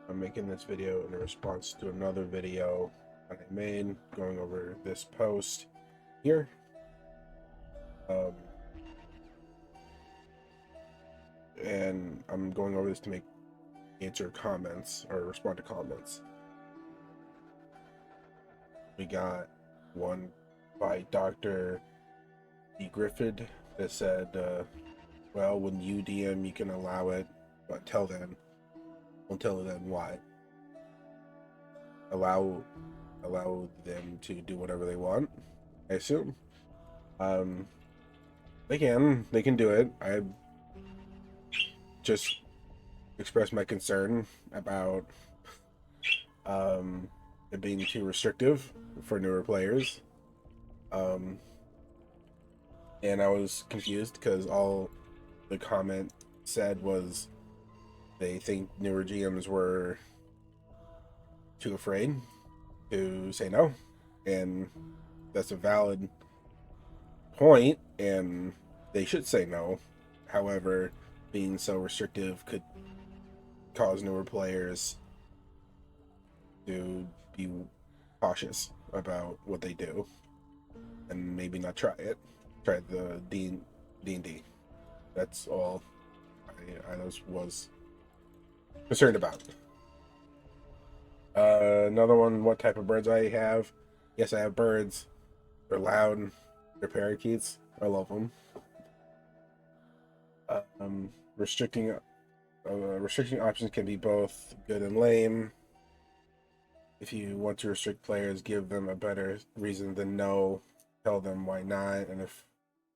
I'm making this video in response to another video that I made going over this post here. Um, and I'm going over this to answer comments or respond to comments. We got one by Dr. E. Griffith that said, well, when you DM, you can allow it, but until then what? Allow them to do whatever they want, I assume. They can do it. I just expressed my concern about it being too restrictive for newer players. And I was confused because all the comment said was they think newer GMs were too afraid to say no, and that's a valid point, and they should say no. However, being so restrictive could cause newer players to be cautious about what they do and maybe not try the D&D. That's all I was concerned about. Another one, what type of birds I have. Yes, I have birds. They're loud. They're parakeets. I love them. Restricting options can be both good and lame. If you want to restrict players, give them a better reason than no. Tell them why not, and if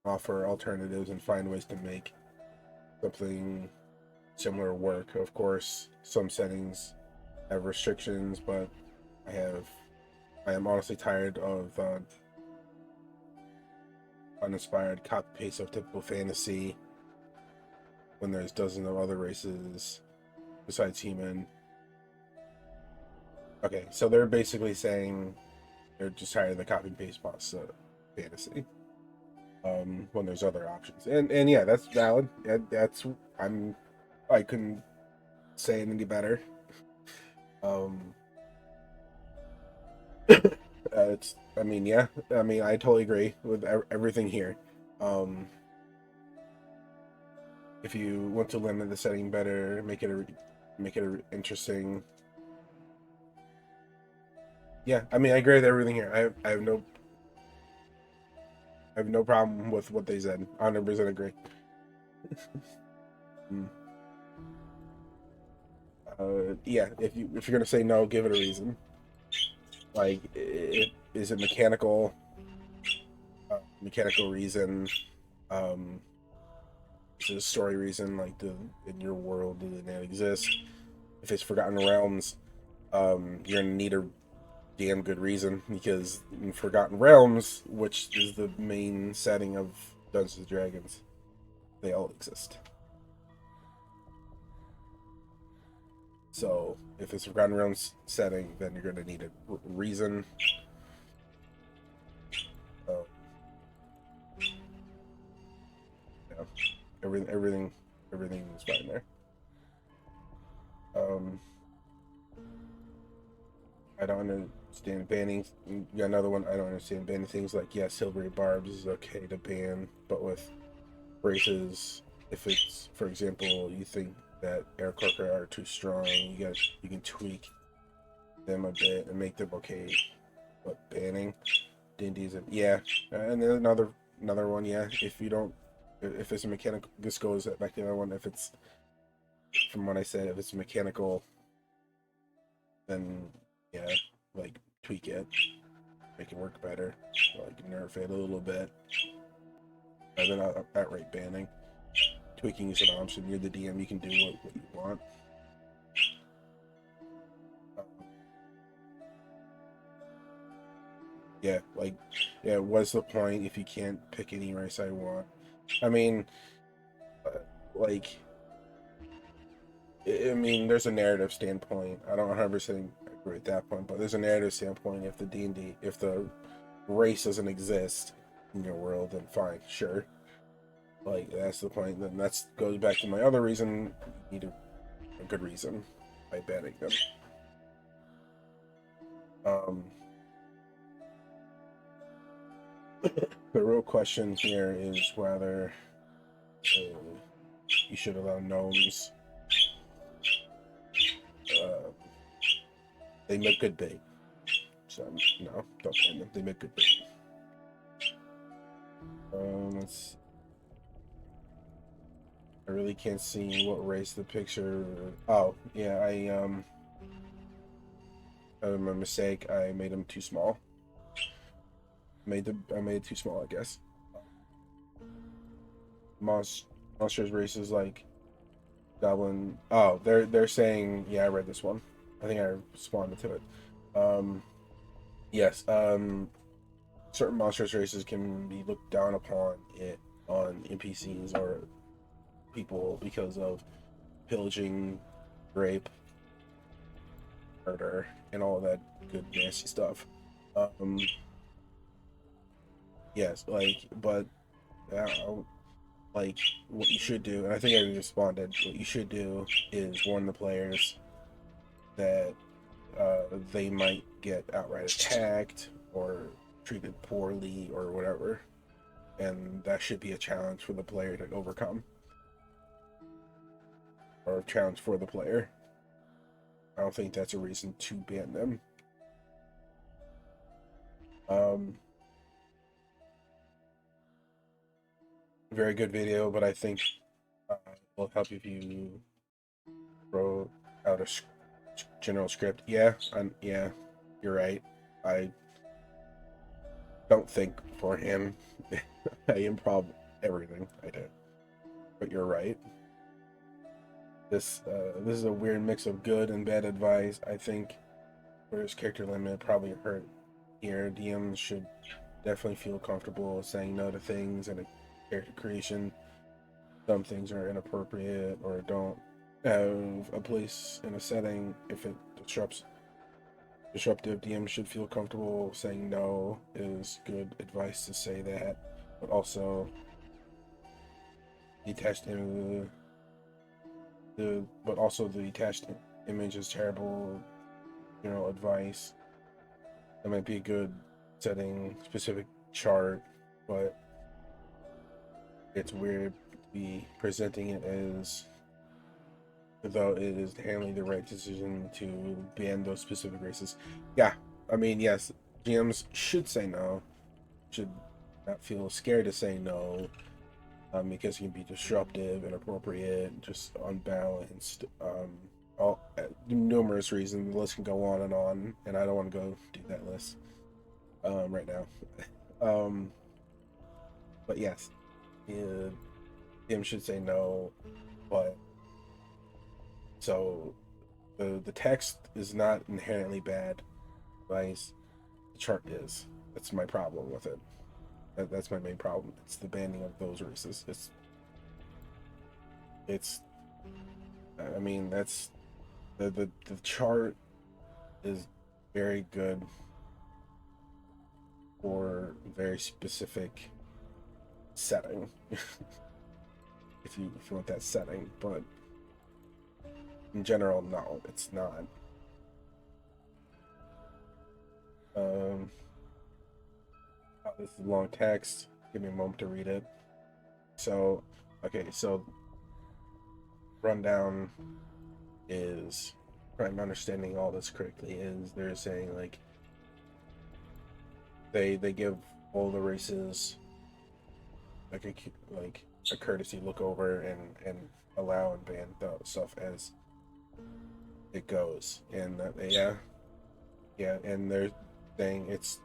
offer alternatives and find ways to make something similar work. Of course, some settings have restrictions, but I am honestly tired of uninspired copy paste of typical fantasy when there's dozens of other races besides human. Okay, so they're basically saying they're just tired of the copy paste boss fantasy. When there's other options, and yeah, that's valid. That's I couldn't say it any better. Yeah, I totally agree with everything here. If you want to limit the setting better, make it interesting. Yeah, I agree with everything here. I have no problem with what they said. 100% agree. Yeah, if you're gonna say no, give it a reason. Like, is it mechanical? Mechanical reason? Is it a story reason? Like, in your world, do they not exist? If it's Forgotten Realms, you're gonna need a damn good reason, because in Forgotten Realms, which is the main setting of Dungeons and Dragons, they all exist. So if it's Forgotten Realms setting, then you're gonna need a reason. Yeah, everything is fine there. I don't understand banning. Yeah, another one. I don't understand banning things like, yeah, silvery barbs is okay to ban, but with races, if it's, for example, you think that Aarakocra are too strong, you can tweak them a bit and make them okay. But banning D&D's, yeah, and then another one, yeah. If it's a mechanical, this goes back to the other one. If it's, from what I said, if it's mechanical, then yeah, like, tweak it, make it work better, like nerf it a little bit, rather than outright banning. Tweaking is an option. You're the DM. You can do what you want. Yeah, what's the point if you can't pick any race I want? Like, there's a narrative standpoint. I don't 100% agree with that point, but there's a narrative standpoint. If the D&D, if the race doesn't exist in your world, then fine, sure. Like, that's the point. Then that goes back to my other reason. You need a good reason. by banning them. Um, the real question here is whether you should allow gnomes. They make good bait, so no, don't ban them. They make good bait. Let's. I really can't see what race the picture. Oh yeah, my mistake. I made them too small. I made it too small, I guess. Monsters races like Goblin. Oh, they're saying, yeah, I read this one. I think I responded to it. Yes. Certain monsters races can be looked down upon on NPCs or people because of pillaging, rape, murder, and all that good nasty stuff. Yes, but like what you should do, and I think I responded. What you should do is warn the players that they might get outright attacked or treated poorly or whatever, and that should be a challenge for the player to overcome, or a challenge for the player. I don't think that's a reason to ban them. Very good video, but I think it will help if you throw out a general script. Yeah, yeah, you're right. I don't think beforehand. I improv everything I do, but you're right. This is a weird mix of good and bad advice. I think whereas character limit probably hurt here. DMs should definitely feel comfortable saying no to things and a character creation. Some things are inappropriate or don't have a place in a setting. If it disruptive, DMs should feel comfortable saying no. Is good advice to say that, but also detached the attached image is terrible. Advice. That might be a good setting specific chart, but it's weird to be presenting it as though it is handling the right decision to ban those specific races. Yeah, I mean, yes, GMs should say no, should not feel scared to say no, because it can be disruptive, inappropriate, just unbalanced. All numerous reasons. The list can go on, and I don't want to go do that list right now. But yes, GM should say no, but so the text is not inherently bad, advice. The chart is. That's my problem with it. That's my main problem. It's the banning of those races. It's. I mean, that's the chart is very good for very specific setting. if you want that setting, but in general, no, it's not. This is long text. Give me a moment to read it. So, okay, so rundown is, if I'm understanding all this correctly, is they're saying like they give all the races like a courtesy look over and allow and ban the stuff as it goes, and yeah, and they're saying it's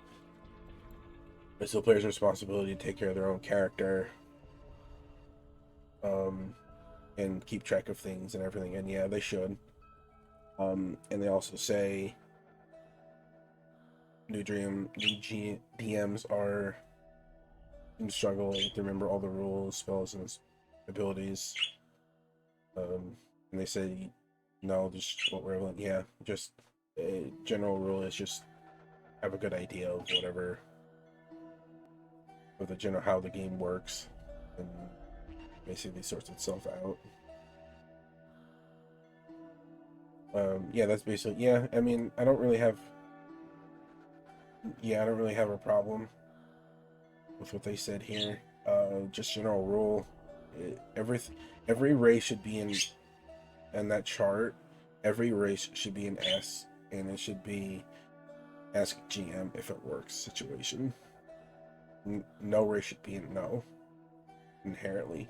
the player's responsibility to take care of their own character, and keep track of things and everything, and yeah, they should. And they also say new DMs are struggling to remember all the rules, spells, and abilities. And they say no, just what we're like. Yeah, just a general rule is just have a good idea of whatever, of the general how the game works, and basically sorts itself out. Yeah, that's basically, yeah. I mean, I don't really have a problem with what they said here. Just general rule, every race should be in that chart. Every race should be an S, and it should be ask GM if it works situation. No race should be a no inherently,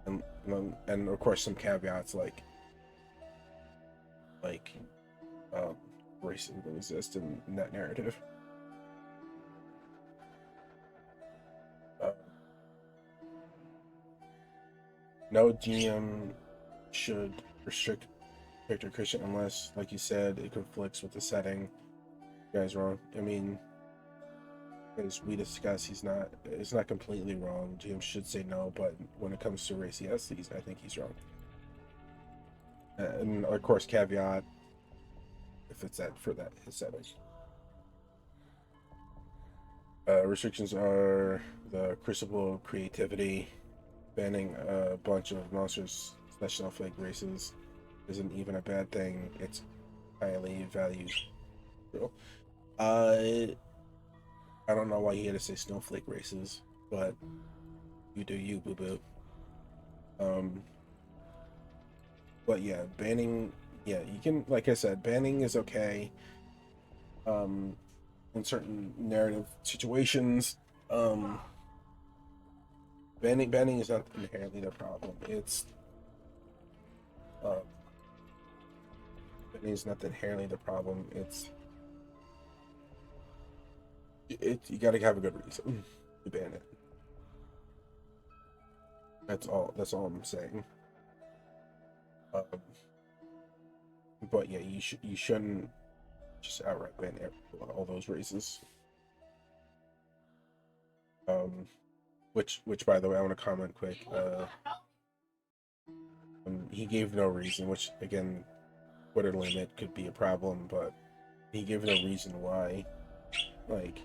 and of course some caveats like um, racism will exist in that narrative. Uh, no GM should restrict Victor Christian unless, like you said, it conflicts with the setting. You guys wrong. I mean, as we discussed, it's not completely wrong. GM should say no, but when it comes to race, yes, I think he's wrong. And of course, caveat if it's that for that his setting. Restrictions are the Crucible creativity, banning a bunch of monsters / snowflake races isn't even a bad thing. It's highly valued. Uh, I don't know why he had to say snowflake races, but you do you, boo boo. Um, but yeah, banning. Yeah, you can. Like I said, banning is okay. Um, in certain narrative situations. Banning is not inherently the problem. Um, banning is not inherently the problem. You got to have a good reason to ban it. That's all. That's all I'm saying. Um, but yeah, you shouldn't just outright ban all those races. Um, which by the way, I want to comment quick. He gave no reason, which again, Twitter limit could be a problem, but he gave no reason why. Like,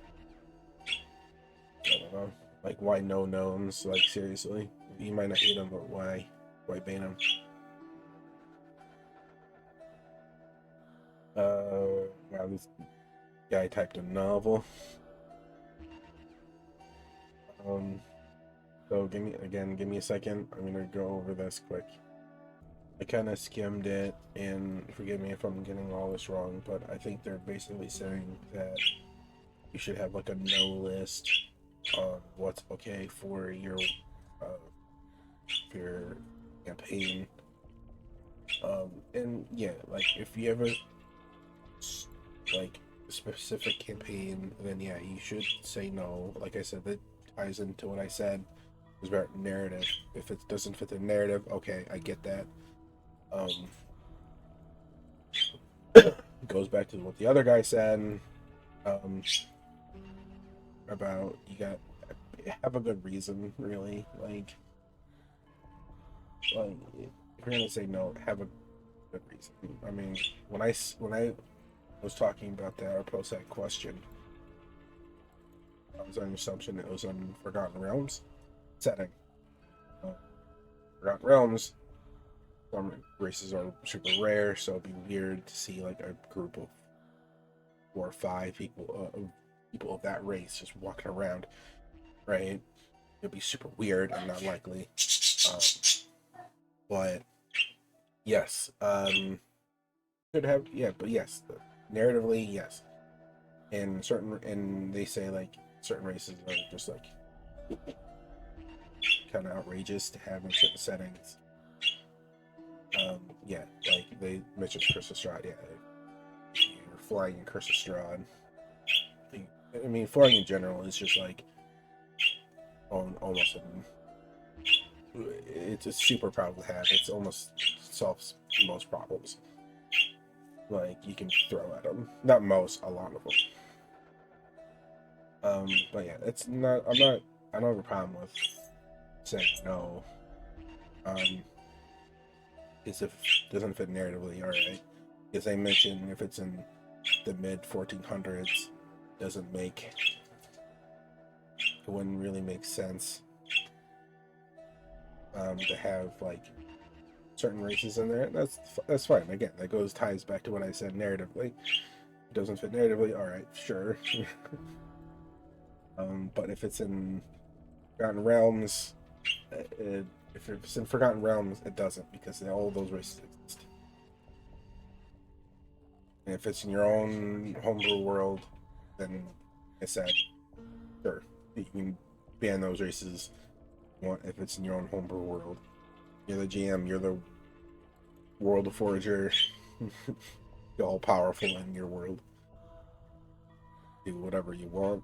I don't know, like why no gnomes? Like seriously, you might not hate him, but why? Why ban him? Wow, this guy typed a novel. Um, so give me a second. I'm gonna go over this quick. I kind of skimmed it, and forgive me if I'm getting all this wrong, but I think they're basically saying that you should have like a no list on what's okay uh, for your campaign. And yeah, like if you have a like specific campaign, then yeah, you should say no. Like I said, that ties into what I said was about narrative. If it doesn't fit the narrative, okay, I get that. Um, goes back to what the other guy said um, about you got have a good reason, really. Like if you're gonna say no, have a good reason. I mean, when I was talking about that or posed that question, I was on the assumption it was on Forgotten Realms setting. Uh, Forgotten Realms, some races are super rare, so it'd be weird to see like a group of 4 or 5 people of that race just walking around, right? It'd be super weird and unlikely. Um, but yes, could have but yes, narratively yes. And they say like certain races are just like kind of outrageous to have in certain settings. Yeah, like they mentioned Curse of Strahd. Yeah, you're flying in Curse of Strahd. I mean, flying in general is just like almost it's a super powerful to have. It's almost solves most problems. Like you can throw at them, not most, a lot of them. But yeah, it's not. I don't have a problem with saying no. Because if it doesn't fit narratively, all right. Because they mentioned if it's in the mid 1400s, doesn't make it wouldn't really make sense to have like certain races in there. That's fine. Again, that ties back to what I said narratively. It doesn't fit narratively. All right, sure. But if it's in Forgotten Realms, if it's in Forgotten Realms, it doesn't, because all those races exist. And if it's in your own homebrew world, then I said, sure, you can ban those races if it's in your own homebrew world. You're the GM, you're the world forager, you're all powerful in your world. Do whatever you want.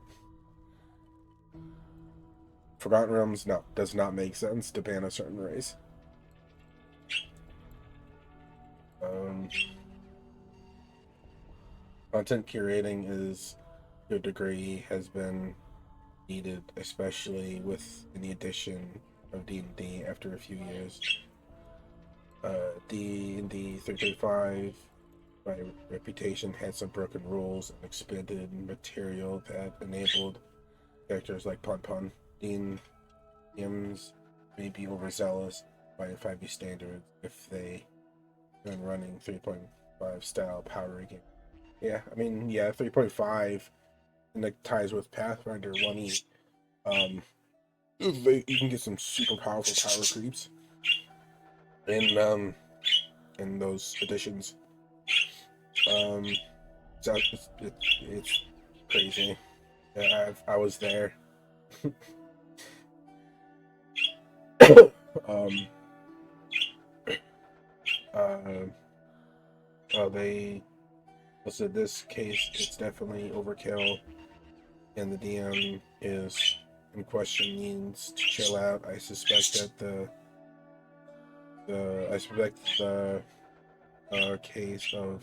Forgotten Realms, no, does not make sense to ban a certain race. Content curating is, to a degree, has been needed, especially with the addition of D&D after a few years. D&D 3.5, by reputation, had some broken rules and expanded material that enabled characters like Pun Pun. DMs may be overzealous by 5e standards if they been running 3.5 style power game. Yeah, I mean, yeah, 3.5 and the ties with Pathfinder 1e. You can get some super powerful power creeps in those editions. So it's crazy. Yeah, I was there. They said this case, it's definitely overkill, and the DM is in question, needs to chill out. I suspect that the case of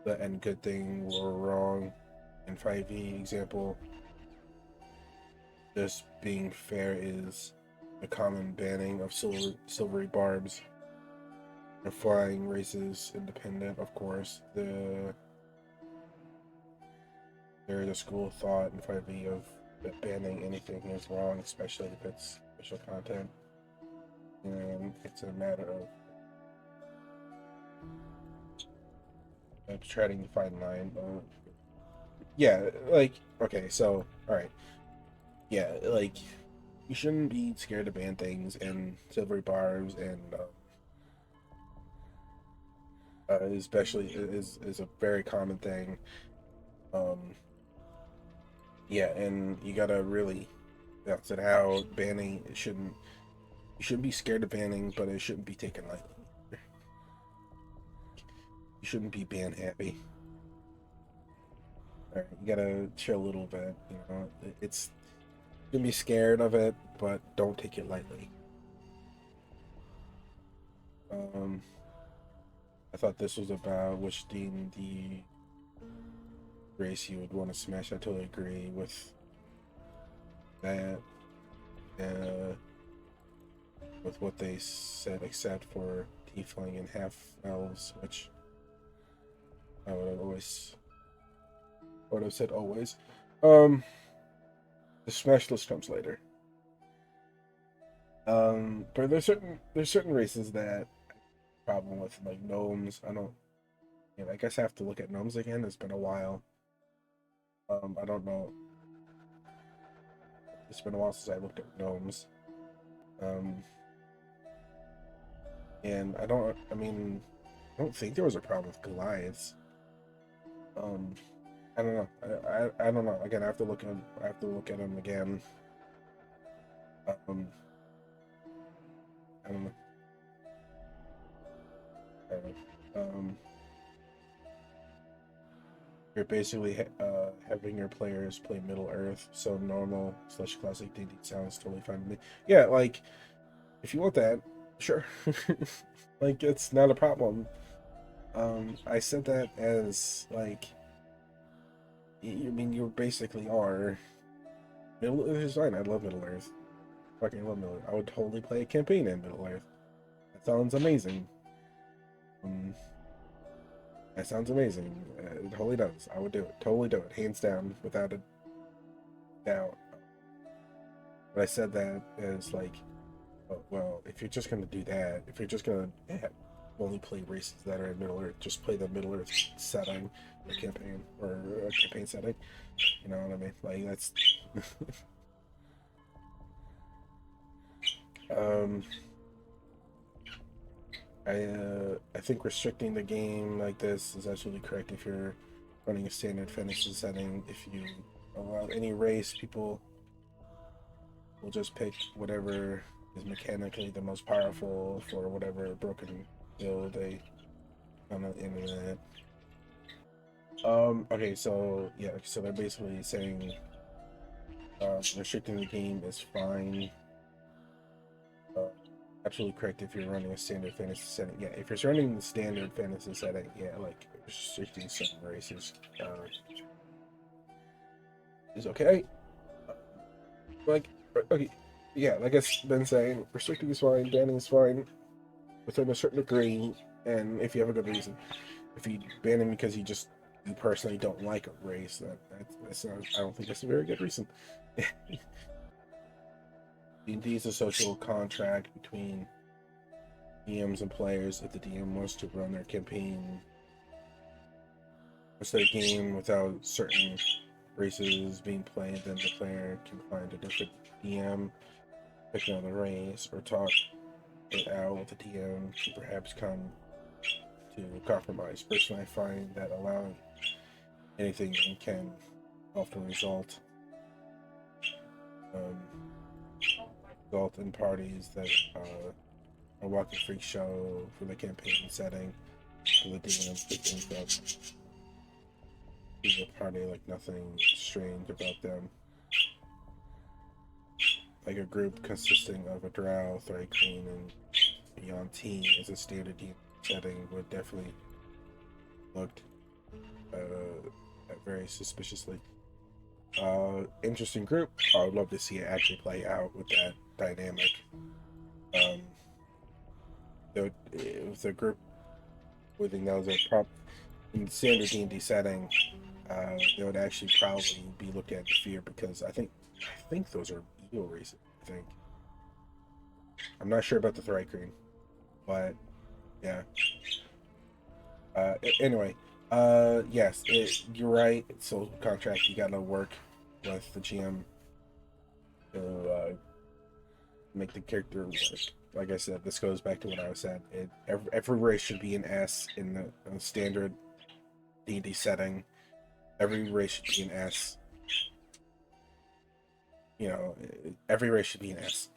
the end good thing were wrong in 5e example. Just being fair is a common banning of silvery barbs. The flying races independent, of course. There is a school of thought in 5e of that banning anything is wrong, especially if it's special content. And it's a matter of trying to find line. Yeah, like, okay, so, alright. Yeah, like, you shouldn't be scared to ban things, and silvery barbs and especially is a very common thing. Yeah, and you gotta really balance it out. Banning, you shouldn't be scared of banning, but it shouldn't be taken lightly. You shouldn't be ban happy. Alright, you gotta chill a little bit, you know. It's, you can be scared of it, but don't take it lightly. I thought this was about which D&D race you would want to smash. I totally agree with that. With what they said, except for tiefling and half elves, which I would have said always. The smash list comes later. But there's certain races that problem with, like gnomes. I guess I have to look at gnomes again. It's been a while. I don't know. It's been a while since I looked at gnomes. And I don't think there was a problem with Goliaths. I don't know. I don't know. Again, I have to look at them again. I don't know. You're basically having your players play Middle Earth, so normal / classic D&D sounds totally fine to me. Yeah, like, if you want that, sure. Like, it's not a problem. I said that as, like, you basically are. Middle Earth is fine. I love Middle Earth. Fucking love Middle Earth. I would totally play a campaign in Middle Earth. That sounds amazing. That sounds amazing. It totally does. I would do it. Totally do it. Hands down, without a doubt. But I said that as, like, well, if you're just gonna do that, if you're just gonna only play races that are in Middle Earth, just play the Middle Earth setting, or campaign, or campaign setting. You know what I mean? Like that's. um, I think restricting the game like this is absolutely correct if you're running a standard fantasy setting. If you allow any race, people will just pick whatever is mechanically the most powerful for whatever broken build they on the internet. Okay, so yeah, so they're basically saying restricting the game is fine. Uh, Absolutely correct if you're running a standard fantasy setting. Yeah, if you're running the standard fantasy setting, yeah, like restricting some races is okay. Like, okay, yeah, like I've been saying, restricting is fine, banning is fine within a certain degree, and if you have a good reason. If you ban him because you personally don't like a race, that's not, I don't think that's a very good reason. D&D is a social contract between DMs and players. If the DM wants to run their campaign, wants their game without certain races being played, then the player can find a different DM, pick another race, or talk it out with the DM to perhaps come to compromise. Personally, I find that allowing anything can often um, result in parties that a walking freak show for the campaign setting, for the DM picking up a party like nothing strange about them. Like a group consisting of a drow, Thri-kreen, and Yuan-ti as a standard DM setting would definitely looked very suspiciously. Interesting group. I would love to see it actually play out with that dynamic. Um, with a group within those are in standard D&D setting, they would actually probably be looked at with fear because I think those are ego races. I think I'm not sure about the Thri-kreen, but yeah. Anyway, yes, you're right. It's social contract. You gotta work with the GM to make the character work. Like I said, this goes back to what I was saying. Every race should be an S in the standard D&D setting. Every race should be an S. You know, every race should be an S.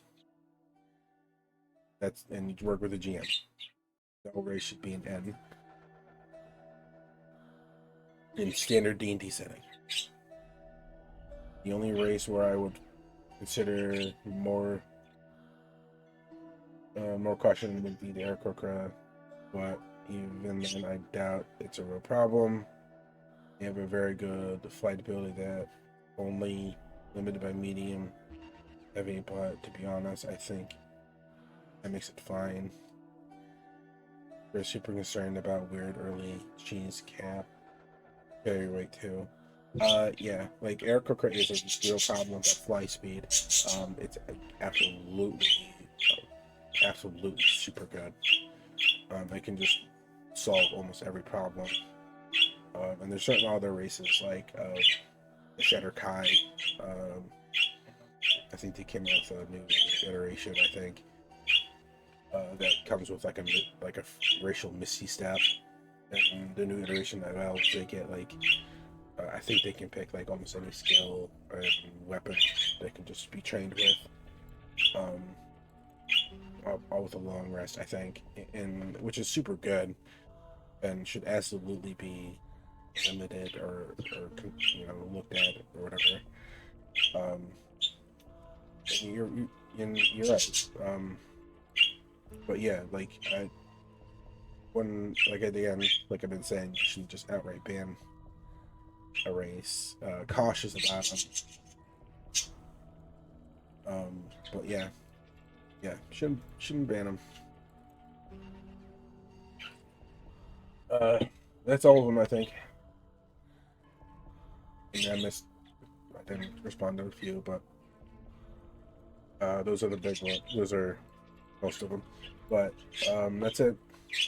And you work with a GM. No race should be an N in standard D&D setting. The only race where I would consider more caution would be the Aarakocra, but even then, I doubt it's a real problem. They have a very good flight ability that only limited by medium heavy, but to be honest, I think that makes it fine. They're super concerned about weird early cheese cap carry rate too. Yeah, like Aarakocra is a real problem with that fly speed. It's absolutely super good. It can just solve almost every problem. And there's certain other races like the Shadar-kai. I think they came out with a new iteration. I think that comes with like a racial misty step, and the new iteration that elves they get like I think they can pick like almost any skill or weapon they can just be trained with. Um, all with a long rest, I think, and which is super good and should absolutely be limited or looked at or whatever. Um, you're right. But yeah, like at the end, like I've been saying, you should just outright ban a race. Cautious about them. But yeah, shouldn't ban them. That's all of them, I think. And I didn't respond to a few, but those are the big ones. Those are most of them. But that's it.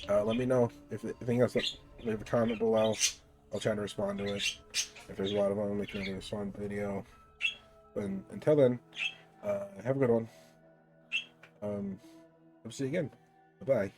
Let me know if anything else. Leave a comment below. I'll try to respond to it. If there's a lot of them, I'll make another respond video. But until then, have a good one. I'll see you again. Bye bye.